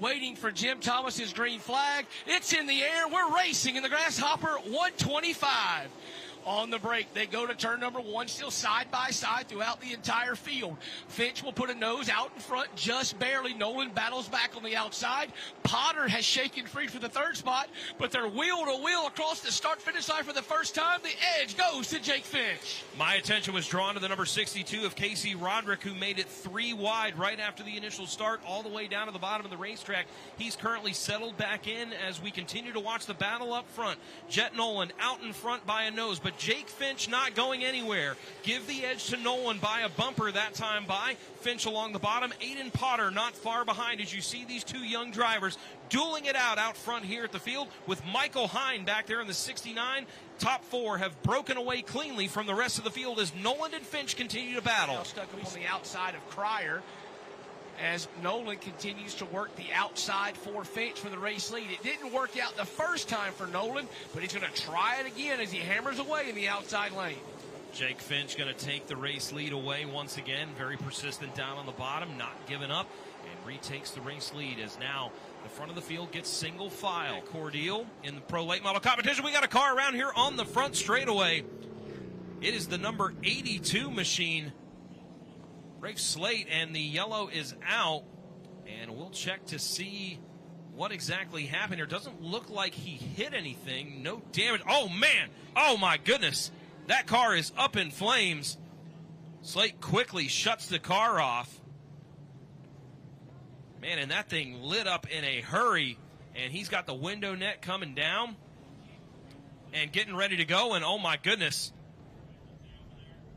waiting for Jim Thomas's green flag. It's in the air. We're racing in the Grasshopper 125. On the break, they go to turn number 1, still side by side throughout the entire field. Finch will put a nose out in front just barely. Nolan battles back on the outside. Potter has shaken free for the 3rd spot, but they're wheel to wheel across the start-finish line for the first time. The edge goes to Jake Finch. My attention was drawn to the number 62 of Casey Roderick, who made it 3 wide right after the initial start all the way down to the bottom of the racetrack. He's currently settled back in as we continue to watch the battle up front. Jet Nolan out in front by a nose, but Jake Finch not going anywhere. Give the edge to Nolan by a bumper that time by Finch along the bottom. Aiden Potter not far behind as you see these 2 young drivers dueling it out front here at the field with Michael Hine back there in the 69. Top 4 have broken away cleanly from the rest of the field as Nolan and Finch continue to battle. Now stuck up on the outside of Cryer as Nolan continues to work the outside for Finch for the race lead. It didn't work out the first time for Nolan, but he's going to try it again as he hammers away in the outside lane. Jake Finch going to take the race lead away once again. Very persistent down on the bottom, not giving up, and retakes the race lead as now the front of the field gets single file. Cordeal in the Pro Late Model competition. We got a car around here on the front straightaway. It is the number 82 machine. Rafe Slate, and the yellow is out, and we'll check to see what exactly happened here. Doesn't look like he hit anything. No damage. Oh, man. Oh, my goodness. That car is up in flames. Slate quickly shuts the car off. Man, and that thing lit up in a hurry, and he's got the window net coming down and getting ready to go, and oh, my goodness.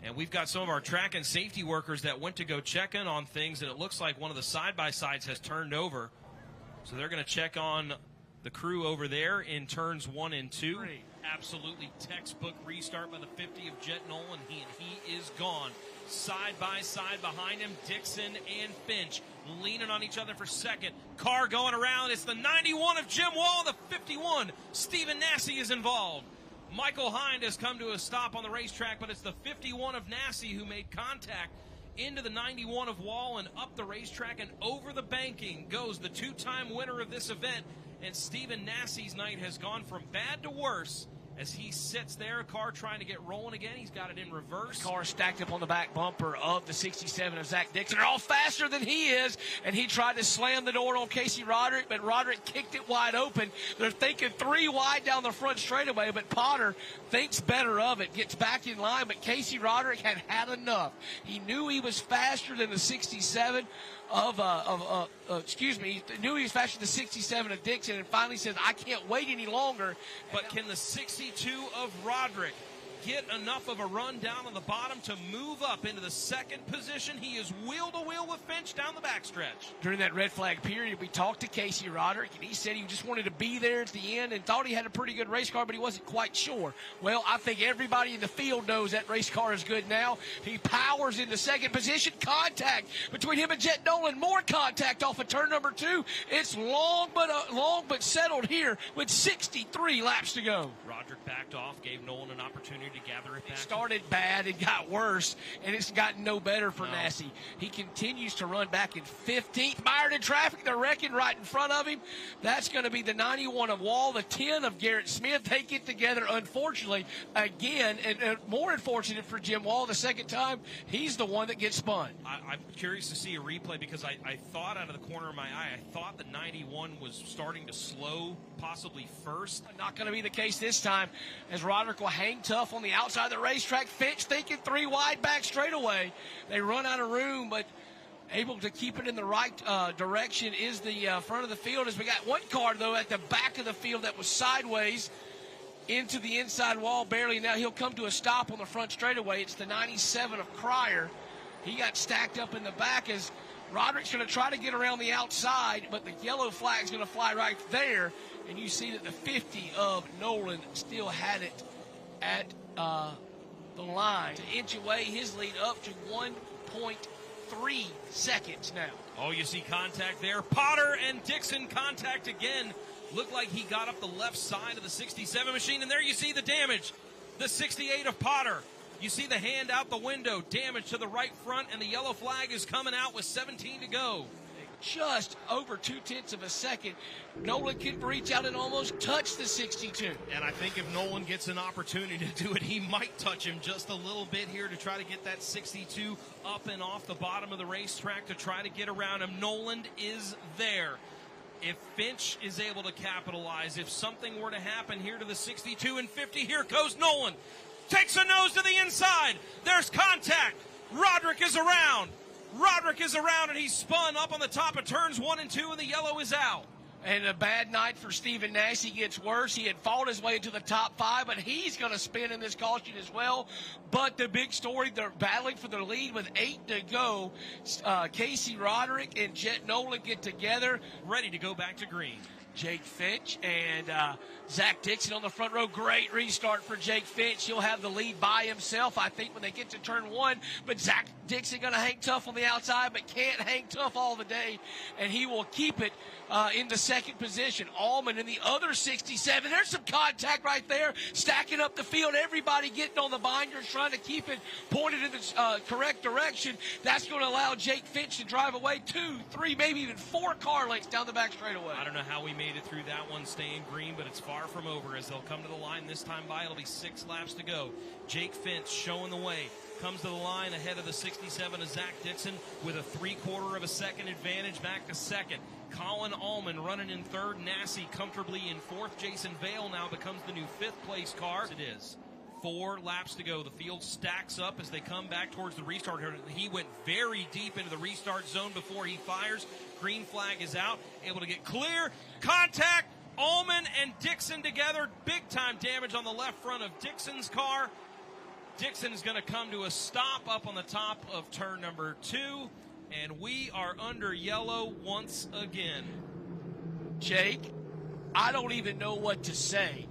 And we've got some of our track and safety workers that went to go check in on things, and it looks like one of the side-by-sides has turned over. So they're going to check on the crew over there in turns 1 and 2. Absolutely textbook restart by the 50 of Jet Nolan. He is gone. Side-by-side behind him, Dixon and Finch leaning on each other for second. Car going around. It's the 91 of Jim Wall. The 51, Stephen Nassy, is involved. Michael Hind has come to a stop on the racetrack, but it's the 51 of Nassy who made contact into the 91 of Wall and up the racetrack, and over the banking goes the 2-time winner of this event. And Stephen Nassy's night has gone from bad to worse as he sits there, a car trying to get rolling again. He's got it in reverse. The car stacked up on the back bumper of the 67 of Zach Dixon. They're all faster than he is, and he tried to slam the door on Casey Roderick, but Roderick kicked it wide open. They're thinking 3 wide down the front straightaway, but Potter thinks better of it, gets back in line, but Casey Roderick had enough. He knew he was faster than the 67 he knew he was faster than the 67 of Dixon, and finally says, I can't wait any longer. But can the 62 of Roderick get enough of a run down on the bottom to move up into the 2nd position? He is wheel to wheel with Finch down the backstretch. During that red flag period, we talked to Casey Roderick, and he said he just wanted to be there at the end and thought he had a pretty good race car, but he wasn't quite sure. Well, I think everybody in the field knows that race car is good now. He powers into 2nd position. Contact between him and Jet Nolan. More contact off of turn number 2. It's long but settled here with 63 laps to go. Roderick backed off, gave Nolan an opportunity to gather it back. It started bad and got worse, and it's gotten no better for Nassy. He continues to run back in 15th. Mired in traffic, they're wrecking right in front of him. That's going to be the 91 of Wall, the 10 of Garrett Smith. They get together, unfortunately, again, and more unfortunate for Jim Wall. The 2nd time, he's the one that gets spun. I'm curious to see a replay because I thought out of the corner of my eye, I thought the 91 was starting to slow, possibly first. Not going to be the case this time, as Roderick will hang tough on the outside of the racetrack. Finch thinking 3 wide back straightaway. They run out of room, but able to keep it in the right direction is the front of the field. As we got one car, though, at the back of the field that was sideways into the inside wall barely. Now he'll come to a stop on the front straightaway. It's the 97 of Cryer. He got stacked up in the back as Roderick's going to try to get around the outside, but the yellow flag's going to fly right there. And you see that the 50 of Nolan still had it at the line to inch away his lead up to 1.3 seconds now. Oh, you see contact there. Potter and Dixon contact again. Looked like he got up the left side of the 67 machine, and there you see the damage. The 68 of Potter. You see the hand out the window, damage to the right front, and the yellow flag is coming out with 17 to go. just over 0.2 of a second. Nolan can reach out and almost touch the 62. And I think if Nolan gets an opportunity to do it, he might touch him just a little bit here to try to get that 62 up and off the bottom of the racetrack to try to get around him. Nolan is there. If Finch is able to capitalize, if something were to happen here to the 62 and 50, here goes Nolan. Takes a nose to the inside. There's contact. Roderick is around. Roderick is around, and he's spun up on the top of turns 1 and 2, and the yellow is out. And a bad night for Stephen Nash. He gets worse. He had fought his way into the top 5, but he's going to spin in this caution as well. But the big story, they're battling for the lead with 8 to go. Casey Roderick and Jet Nolan get together. Ready to go back to green. Jake Finch and Zach Dixon on the front row. Great restart for Jake Finch. He'll have the lead by himself, I think, when they get to turn 1. But Zach Dixon going to hang tough on the outside, but can't hang tough all the day. And he will keep it in the second position. Allman in the other 67. There's some contact right there, stacking up the field. Everybody getting on the binders, trying to keep it pointed in the correct direction. That's going to allow Jake Finch to drive away 2, 3, maybe even 4 car lengths down the back straightaway. I don't know how we made it through that one staying green, but it's far from over as they'll come to the line this time by. It'll be 6 laps to go. Jake Finch showing the way. Comes to the line ahead of the 67 of Zach Dixon with a 3/4 of a second advantage back to second. Colin Allman running in third. Nassie comfortably in fourth. Jason Vale now becomes the new 5th place car. It is 4 laps to go. The field stacks up as they come back towards the restart. He went very deep into the restart zone before he fires. Green flag is out. Able to get clear. Contact. Allman and Dixon together. Big time damage on the left front of Dixon's car. Dixon is going to come to a stop up on the top of turn number 2. And we are under yellow once again. Jake, I don't even know what to say.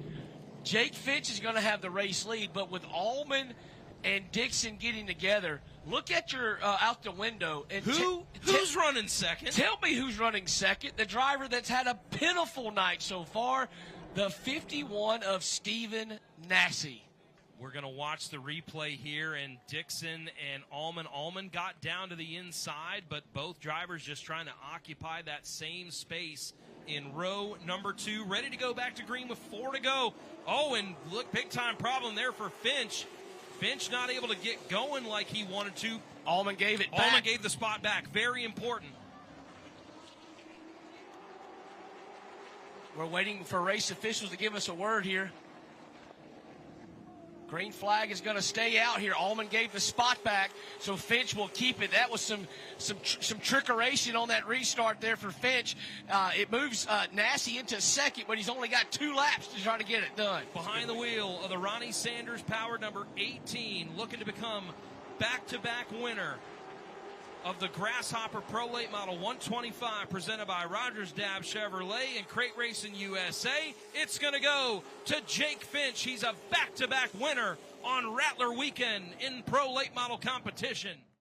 Jake Finch is going to have the race lead, but with Allman and Dixon getting together, look at your out the window. And who's running second? Tell me who's running second. The driver that's had a pitiful night so far, the 51 of Stephen Nassie. We're going to watch the replay here, and Dixon and Allman. Allman got down to the inside, but both drivers just trying to occupy that same space in row number 2. Ready to go back to green with 4 to go. Oh, and look, big-time problem there for Finch. Finch not able to get going like he wanted to. Allman gave it back. Allman gave the spot back. Very important. We're waiting for race officials to give us a word here. Green flag is going to stay out here. Allman gave the spot back, so Finch will keep it. That was some trickeration on that restart there for Finch. It moves Nassie into second, but he's only got 2 laps to try to get it done. Behind the wheel of the Ronnie Sanders powered number 18, looking to become back-to-back winner of the Grasshopper Pro Late Model 125 presented by Rogers Dab Chevrolet and Crate Racing USA. It's going to go to Jake Finch. He's a back-to-back winner on Rattler weekend in Pro Late Model competition.